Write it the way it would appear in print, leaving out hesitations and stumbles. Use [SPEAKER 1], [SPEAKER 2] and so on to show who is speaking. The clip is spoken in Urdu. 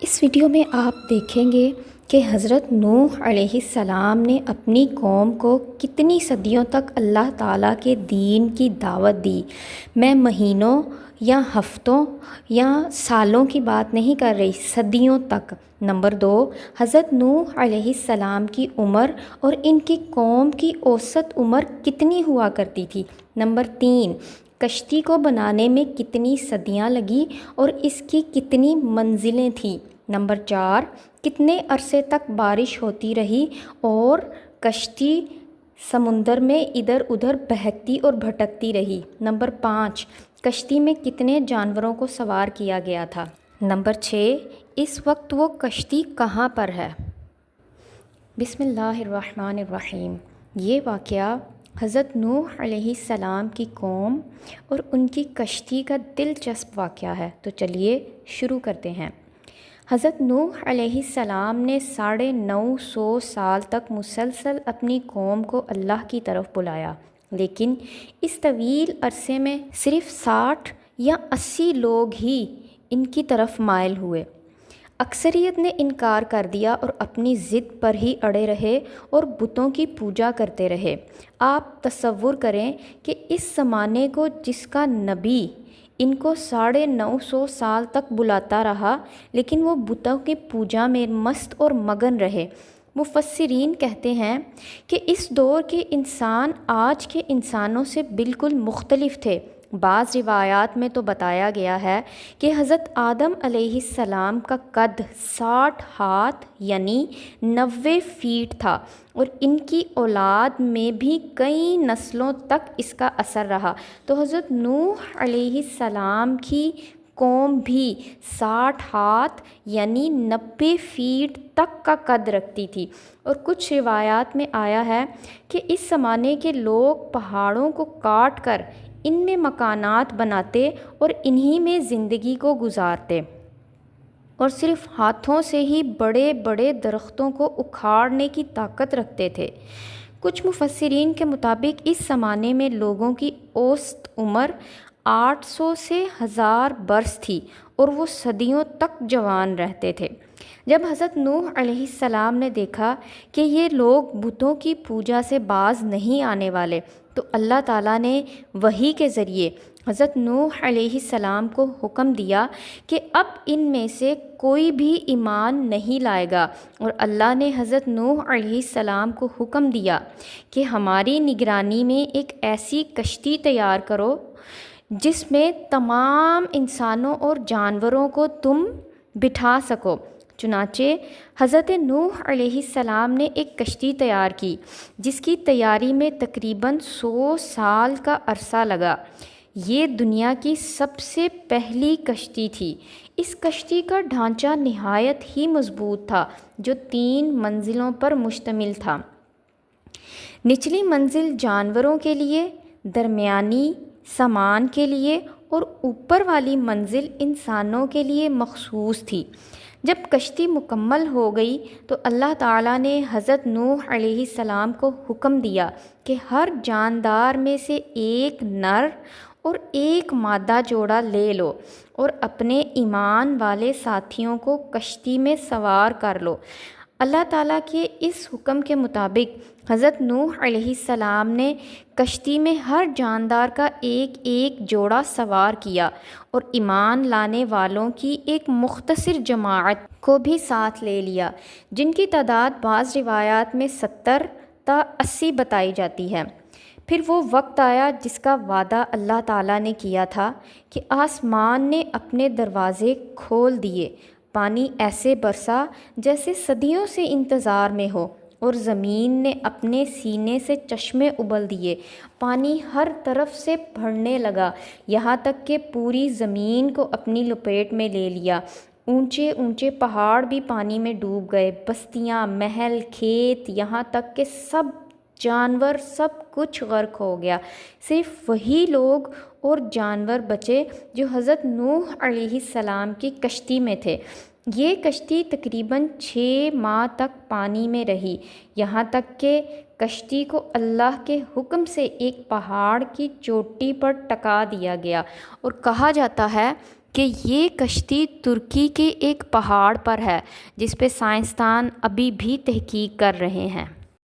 [SPEAKER 1] اس ویڈیو میں آپ دیکھیں گے کہ حضرت نوح علیہ السلام نے اپنی قوم کو کتنی صدیوں تک اللہ تعالیٰ کے دین کی دعوت دی۔ میں مہینوں یا ہفتوں یا سالوں کی بات نہیں کر رہی، صدیوں تک۔ نمبر 2، حضرت نوح علیہ السلام کی عمر اور ان کی قوم کی اوسط عمر کتنی ہوا کرتی تھی۔ نمبر 3، کشتی کو بنانے میں کتنی صدیاں لگیں اور اس کی کتنی منزلیں تھیں۔ نمبر 4، کتنے عرصے تک بارش ہوتی رہی اور کشتی سمندر میں ادھر ادھر بہکتی اور بھٹکتی رہی۔ نمبر 5، کشتی میں کتنے جانوروں کو سوار کیا گیا تھا۔ نمبر 6، اس وقت وہ کشتی کہاں پر ہے۔ بسم اللہ الرحمن الرحیم۔ یہ واقعہ حضرت نوح علیہ السلام کی قوم اور ان کی کشتی کا دلچسپ واقعہ ہے، تو چلیے شروع کرتے ہیں۔ حضرت نوح علیہ السلام نے 950 سال تک مسلسل اپنی قوم کو اللہ کی طرف بلایا، لیکن اس طویل عرصے میں صرف 60 یا 80 لوگ ہی ان کی طرف مائل ہوئے۔ اکثریت نے انکار کر دیا اور اپنی ضد پر ہی اڑے رہے اور بتوں کی پوجا کرتے رہے۔ آپ تصور کریں کہ اس زمانے کو جس کا نبی ان کو 950 سال تک بلاتا رہا، لیکن وہ بتوں کی پوجا میں مست اور مگن رہے۔ مفسرین کہتے ہیں کہ اس دور کے انسان آج کے انسانوں سے بالکل مختلف تھے۔ بعض روایات میں تو بتایا گیا ہے کہ حضرت آدم علیہ السلام کا قد 60 ہاتھ یعنی 90 فیٹ تھا، اور ان کی اولاد میں بھی کئی نسلوں تک اس کا اثر رہا۔ تو حضرت نوح علیہ السلام کی قوم بھی 60 ہاتھ یعنی 90 فیٹ تک کا قد رکھتی تھی، اور کچھ روایات میں آیا ہے کہ اس زمانے کے لوگ پہاڑوں کو کاٹ کر ان میں مکانات بناتے اور انہی میں زندگی کو گزارتے، اور صرف ہاتھوں سے ہی بڑے بڑے درختوں کو اکھاڑنے کی طاقت رکھتے تھے۔ کچھ مفسرین کے مطابق اس زمانے میں لوگوں کی اوسط عمر 800 سے 1000 برس تھی، اور وہ صدیوں تک جوان رہتے تھے۔ جب حضرت نوح علیہ السلام نے دیکھا کہ یہ لوگ بتوں کی پوجا سے باز نہیں آنے والے، تو اللہ تعالیٰ نے وحی کے ذریعے حضرت نوح علیہ السلام کو حکم دیا کہ اب ان میں سے کوئی بھی ایمان نہیں لائے گا، اور اللہ نے حضرت نوح علیہ السلام کو حکم دیا کہ ہماری نگرانی میں ایک ایسی کشتی تیار کرو جس میں تمام انسانوں اور جانوروں کو تم بٹھا سکو۔ چنانچہ حضرت نوح علیہ السلام نے ایک کشتی تیار کی، جس کی تیاری میں تقریباً 100 سال کا عرصہ لگا۔ یہ دنیا کی سب سے پہلی کشتی تھی۔ اس کشتی کا ڈھانچہ نہایت ہی مضبوط تھا، جو 3 منزلوں پر مشتمل تھا۔ نچلی منزل جانوروں کے لیے، درمیانی سامان کے لیے، اور اوپر والی منزل انسانوں کے لیے مخصوص تھی۔ جب کشتی مکمل ہو گئی تو اللہ تعالیٰ نے حضرت نوح علیہ السلام کو حکم دیا کہ ہر جاندار میں سے ایک نر اور ایک مادہ جوڑا لے لو، اور اپنے ایمان والے ساتھیوں کو کشتی میں سوار کر لو۔ اللہ تعالیٰ کے اس حکم کے مطابق حضرت نوح علیہ السلام نے کشتی میں ہر جاندار کا ایک ایک جوڑا سوار کیا، اور ایمان لانے والوں کی ایک مختصر جماعت کو بھی ساتھ لے لیا، جن کی تعداد بعض روایات میں 70 تا 80 بتائی جاتی ہے۔ پھر وہ وقت آیا جس کا وعدہ اللہ تعالیٰ نے کیا تھا کہ آسمان نے اپنے دروازے کھول دیے، پانی ایسے برسا جیسے صدیوں سے انتظار میں ہو، اور زمین نے اپنے سینے سے چشمے ابل دیے، پانی ہر طرف سے بڑھنے لگا، یہاں تک کہ پوری زمین کو اپنی لپیٹ میں لے لیا۔ اونچے اونچے پہاڑ بھی پانی میں ڈوب گئے، بستیاں، محل، کھیت، یہاں تک کہ سب جانور، سب کچھ غرق ہو گیا۔ صرف وہی لوگ اور جانور بچے جو حضرت نوح علیہ السلام کی کشتی میں تھے۔ یہ کشتی تقریباً 6 ماہ تک پانی میں رہی، یہاں تک کہ کشتی کو اللہ کے حکم سے ایک پہاڑ کی چوٹی پر ٹکا دیا گیا، اور کہا جاتا ہے کہ یہ کشتی ترکی کے ایک پہاڑ پر ہے جس پہ سائنسدان ابھی بھی تحقیق کر رہے ہیں۔